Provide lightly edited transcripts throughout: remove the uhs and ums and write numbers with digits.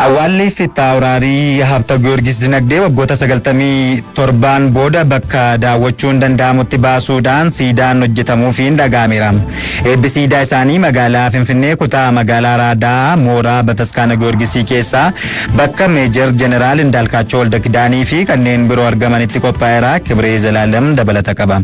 Awwaalli Fittaawuraarii Habta Giyoorgis dinagdee waggoota 97 booda bakka daawwachuun danda'amutti baasuudhaan siidaan hojjetamuufiin dhaga'ameera. Eebbi siidaa isaanii magaalaa Finfinnee kutaa magaalaa Araadaa mooraa Bataskaana Giyoorgisii keessaa bakka Meejar Jeneraal Indaalkaachoo Waldakidaanii fi kanneen biroo argamanitti qophaa'eera. Kibree Zalaalam dabalata qaba.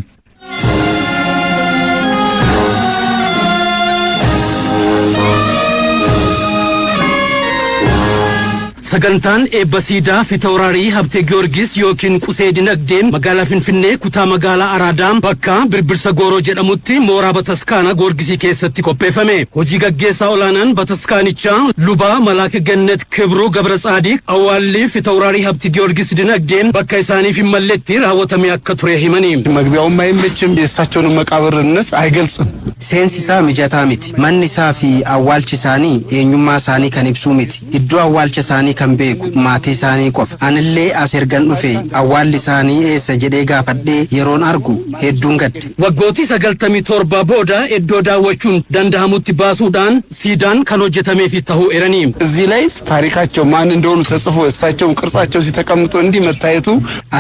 Sagantaan eebba siidaa Fittaawuraarii Habte Giyoorgis yookiin qusee dinagdeen magaalaa Finfinnee kutaa magaalaa Araadaa bakka Birbirsa Gooroo jedhamutti mooraa Bataskaana Giyoorgisii keessatti qopheeffame. Hojii gaggeessaa olaanaan Bataskaanichaa Lubaa Malaaka Gannet Kibruu Gabra Tsaadiq awwaalli Fittaawuraarii Habte Giyoorgis dinagdeen bakka isaaniif hin malletti raawwatamee akka ture himani. መግቢያውም አይመችም የእሳቸውን መቃብርነት አይገልጽም ሴንሲሳ ሚጃታሚት ማንሳፊ አዋልቺሳኒ የኙማሳኒ ከንብሱሚት ይዱ አዋልቺሳኒ ከንቤኩ ማቴሳኒ ቆፍ አንሌ አሰርገን ዱፌ አዋልሳኒ ኤሰጀዴ ጋፈዴ የሮን አርጉ ሄዱን ገድ ወጎቲ ሰገልተሚ ቶርባ ቦዳ ኤዶ ዳወቹን ደንዳሙት ባሱዳን ሲዳን ከኖጀተሜ ፊታሁ ኤረኒ እዚህ ላይ ታሪካቸው ማን እንደሆኑ ተጽፎ እሳቸው ቅርጻቸው ሲተቀምጡ እንዲ መታየቱ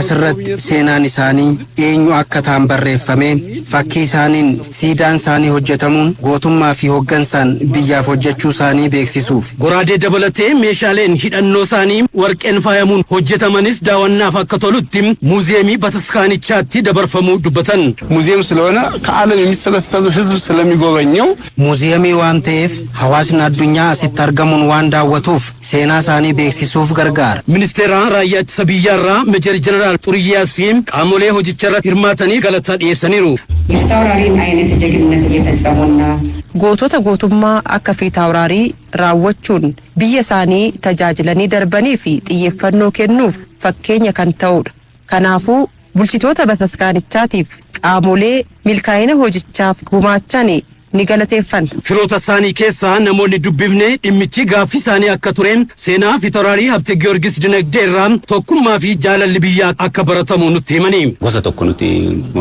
አስረት ሴናኒሳኒ ኤኙ አከታን በረፈሜ ፈኪሳኒን ሲዳን ሳኒ hojjetamuun gootummaa fi hoggansaan biyyaaf hojjechuu isaanii beeksisuuf goraadee dabalatee meeshaaleen hidhannoo isaanii warqeen faayamuun hojjetamanis daawwannaaf akka tolutti muuziyeemii Bataskaanichaatti dabarfamuu dubbatan. ሙዚየም ስለሆነ ከዓለም የሚሰበሰብ ህዝብ ስለሚጎበኘው muuziyeemii waan ta'eef hawaasni addunyaa asitti argamuun waan daawwatuuf seenaa isaanii beeksisuuf gargaara. Ministeera raayyaa ittisa biyyaarraa Meejar Jeneraal Xuriyyaas fi qaamolee hojicharra hirmaatanii galataa dhiyeessaniiru. Fittaawuraaሪን አይነት ጀግንነት እየፈጸሙና gootota gootummaa akka Fittaawuraarii raawwachuun biyya isaanii tajaajilanii darbanii fi xiyyeeffannoo kennuuf fakkeenya kan ta'udha. Kanaafuu bulchitoota Bataskaanichaatiif qaamolee milkaa'ina hojichaaf gumaachanii ni galateeffan. Firoota isaanii keessaa namoonni dubbifne dhimmichi gaaffii isaanii akka tureen seenaa Fittaawuraarii Habte Giyoorgis dinagdeerraa tokkummaa fi jaalalli biyyaa akka baratamu nutti himani. Gosa tokko nuti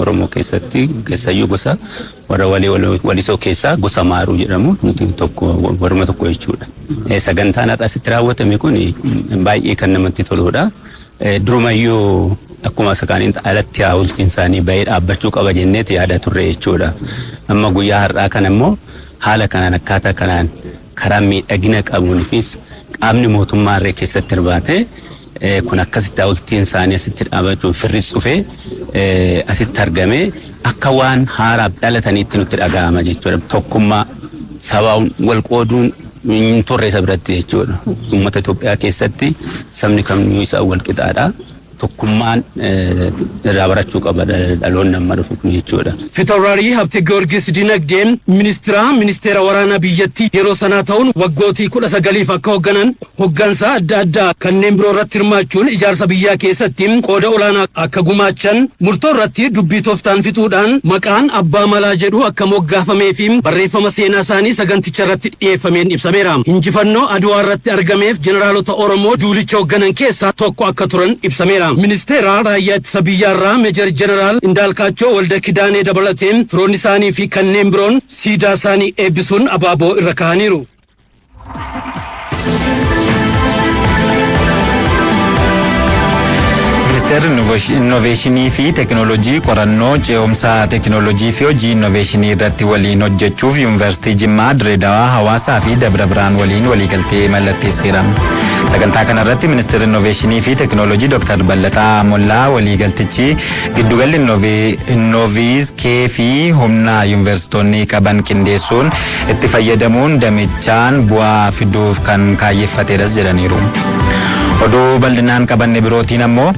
Oromoo keessatti keessayyuu gosa warra walisoo keessaa gosa Maaruu jedhamu nuti tokko warma tokko jechuudha. Sagantaan asitti raawwatame kun baay'ee kan namatti toludha. Durumayyuu akkuma sakaaniin alatti haawultiin isaanii bahee dhaabbachuu qaba jenneeti yaada turre jechuudha. Amma guyyaa har'aa kana immoo haala kanaan akkaataa kanaan karaa miidhagina qabuunifis qaamni mootummaa irree keessatti hirmaate kun akkasitti haawultiin isaanii asitti dhaabachuun firris dhufee asitti argame akka waan haaraaf dhalataniitti nutti dhaga'ama jechuudha. Tokkummaa sabaan wal qooduun hin turre isa biratti jechuudha. Uummata Itoophiyaa keessatti sabni kamiyyuu isa wal qixaadha. tokkummaan irraa barachuu qaba dhaloonni amma dhufu kun jechuudha. Fittaawuraarii Habte Giyoorgis dinagdeen ministeera waraanaa biyyattii yeroo sanaa ta'uun waggootii 19 akka hogganan hoggansa adda addaa kanneen biroo irratti hirmaachuun ijaarsa biyyaa keessatti qooda olaanaa akka gumaachan murtoo irratti dubbii tooftaan fixuudhaan maqaan abbaa malaa jedhu akka moggaafamee fi barreeffama seenaa isaanii saganticha irratti dhiyeeffameen ibsameera. Injifannoo Adwaa irratti argameef jeneraalota Oromoo duulicha hogganan keessaa tokko akka turan ibsameera. Ministeera raayyaa ittisa biyyaarraa Meejar Jeneraal Indaalkaachoo Waldakidaanii dabalateen firoonni isaanii fi kanneen biroon siidaa isaanii eebbisuun abaaboo irra kaa'aniiru. Innoveeshinii fi teekinooloojii qorannoo ce'umsaa teekinooloojii fi hojii innoveeshinii irratti waliin hojjechuuf Yuunivarsiitii Jimmaa Direedawaa Hawaasaa fi Dabra Biraan waliin waliigaltee mallatteesseera. Sagantaa kanarratti Ministeerri Innoveeshinii fi Teekinooloojii Dr. Ballataa Mollaa waliigaltichi giddugalli Innoviiskee fi humna yuunivarsiitonni qaban qindeessuun itti fayyadamuun damichaan bu'aa fiduuf kan kaayeffateeras jedhaniiru. Oduu bal'inaan qabanne birootiin ammoo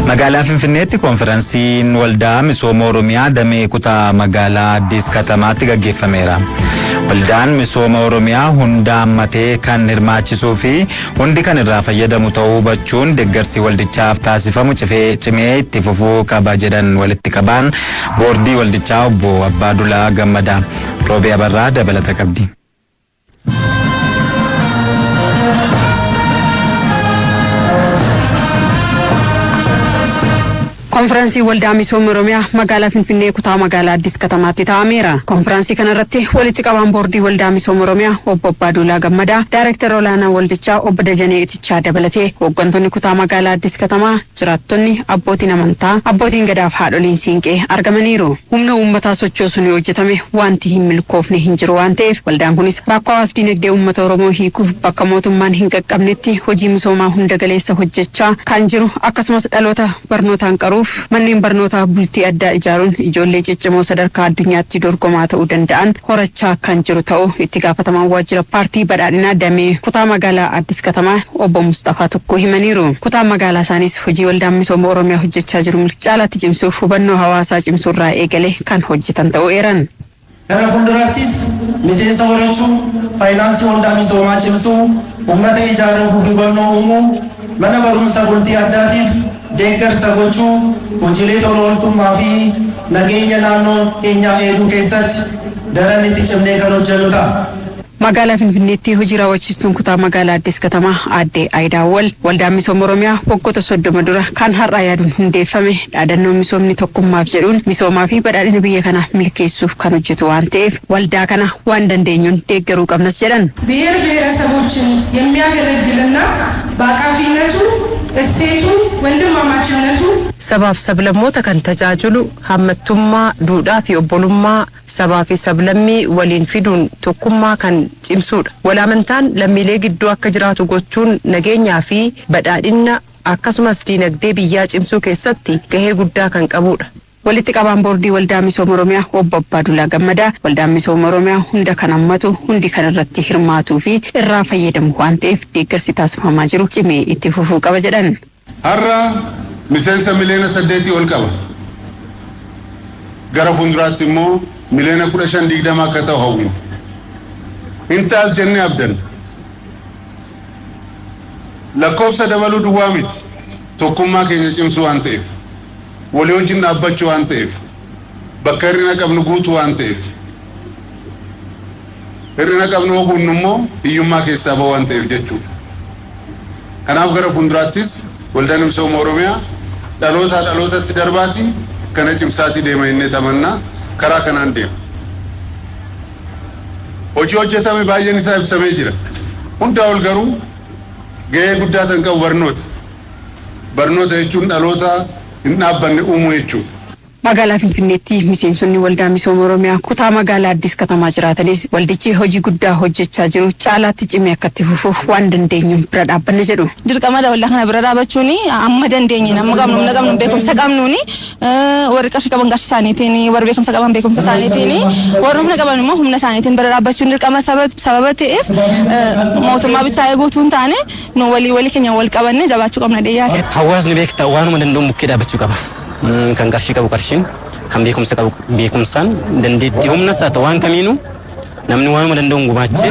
magaalaa Finfinneetti konferansiin waldaa misooma Oromiyaa damee kutaa magaalaa Addis Katamaatti gaggeeffameera. Waldaan misooma Oromiyaa hunda hammatee kan hirmaachisuu fi hundi kan irraa fayyadamu ta'uu hubachuun deeggarsi waldichaaf taasifamu cimee itti fufuu qaba jedhan walitti qabaan boordii waldichaa obbo Abbaadulaa Gammadaa. Roobee Abarraa dabalata qabdi. Konferansii waldaa misooma Oromiyaa magaalaa Finfinnee kutaa magaalaa Addis Katamaatti taa'ameera. Konferansii kanarratti walitti qabaan boordii waldaa misooma Oromiyaa obbo Abbaaduulaa Gammadaa, Daayirektara olaanaa waldichaa obbo Dajanee Itichaa dabalatee hooggantoonni kutaa magaalaa Addis Katamaa, jiraattonni, abbootiin amantaa, abbootiin gadaa fi haadholiin siinqee argamaniiru. Humna uummataa sochoosuun hojjetame wanti hin milkoofne hin jiru waan ta'eef waldaan kunis rakkoo hawaas dinagdee uummata Oromoo hiikuuf bakka mootummaan hin qaqqabnetti hojii misoomaa hunda galeessa hojjechaa kan jiru akkasumas dhaloota barnootaan qaruuf manneen barnootaa bultii addaa ijaaruun ijoollee ciccimoo sadarkaa addunyaatti dorgomaa ta'uu danda'an horachaa kan jiru ta'uu itti gaafatamaan waajjira paartii badhaadhinaa damee kutaa magaalaa Addis Katamaa obbo Mustafaa tokko himaniiru. Kutaa magaalaa isaanis hojii waldaan misooma Oromiyaa hojjechaa jiru caalaatti cimsuuf hubannoo hawaasaa cimsuurraa eegale kan hojjetan ta'uu eeran. Gara fuulduraattis miseensa horachuu, faayinaansii waldaa misoomaa cimsuu, uummata ijaaruuf hubannoo uumuu, mana barumsa bultii addaatiif deeggarsa gochuu, hojiilee tola ooltummaa fi nageenya naannoo keenyaa eeguu keessatti daran itti cimnee kan hojjennu ta'a. Magaalaa Finfinneetti hojii raawwachiistuun kutaa magaalaa Addis Katamaa aadde Aayidaawwal waldaan misooma Oromiyaa waggoota 30 dura kan har'aa yaaduun hundeeffame dhaadannoo misoomni tokkummaaf jedhuun misoomaa fi badhaadhina biyya kanaa milkeessuuf kan hojjetu waan ta'eef waldaa kana waan dandeenyuun deeggaruu qabnas jedhan. ብሔር ብሔረሰቦችን የሚያገለግልና በአቃፊነቱ እሴቱ ወንድማማችነቱ sabaaf sablammoota kan tajaajilu hammattummaa duudhaa fi obbolummaa sabaa fi sablammii waliin fiduun tokkummaa kan cimsuudha. Walaamantaan lammiilee gidduu akka jiraatu gochuun nageenyaa fi badhaadhina akkasumas diinagdee biyyaa cimsuu keessatti gahee guddaa kan qabudha. Walitti qabaan boordii waldaa misooma Oromiyaa obbo Abbaaduulaa Gammadaa waldaan misooma Oromiyaa hunda kan hammatu hundi kan irratti hirmaatuu fi irraa fayyadamu waan ta'eef deeggarsi taasifamaa jiru cimee itti fufuu qaba jedhan. Har'a miseensa miliyoona 8 ol qaba. Gara fuulduraatti immoo miliyoona 15-20 akka ta'u hawwina. Intaas jennee abdanna. Lakkoofsa dabaluu duwwaa miti. Tokkummaa keenya cimsuu waan ta'eef. Walii wajjin dhaabbachuu waan ta'eef. Bakka hir'ina qabnu guutuu waan ta'eef. Hir'ina qabnu hoguun immoo hiyyummaa keessaa ba'u waan ta'eef jechuudha. Kanaaf gara fuulduraattis waldaan misooma Oromiyaa dhalootatti darbaati kana cimsaati deema innee tamannaa karaa kanaan deema. Hojii hojjetame baay'een isaa ibsamee jira. Hundaa ol garuu gahee guddaa kan qabu barnoota. Barnoota jechuun dhaloota hin dhaabbanne uumuu jechuudha. Magaalaa Finfinneetti miseensonni waldaa misooma Oromiyaa kutaa magaalaa Addis Katamaa jiraatanis waldichi hojii guddaa hojjechaa jiru caalaatti cimee akka itti fufuuf waan dandeenyuun bira dhaabbanna jedhu. Dirqama waldaa kana bira dhaabachuun amma dandeenye amma qabnu beekumsa qabnuuni warri qarshii qaban qarshii isaaniitiin warri beekumsa qaban beekumsa isaaniitiin warri humna qaban immoo humna isaaniitiin bira dhaabbachuun dirqama sababa ta'eef mootummaa bichaa eeguutu hin taane nu walii keenya wal qabanne jabaachuu qabna deeyyaati. Hawaasni beektaa waanuma danda'u bukkee dhaabachuu qaba. Kan qarshii qabu qarshiin kan beekumsa qabu beekumsaan dandeettii humna isaa ta'u waan kamiinuu namni waanuma danda'uun gumaachee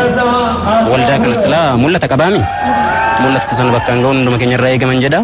waldaa kana silaa mul'ata qabaami mul'ata sana bakka hanga hunduma keenya irraa eegaman jedha.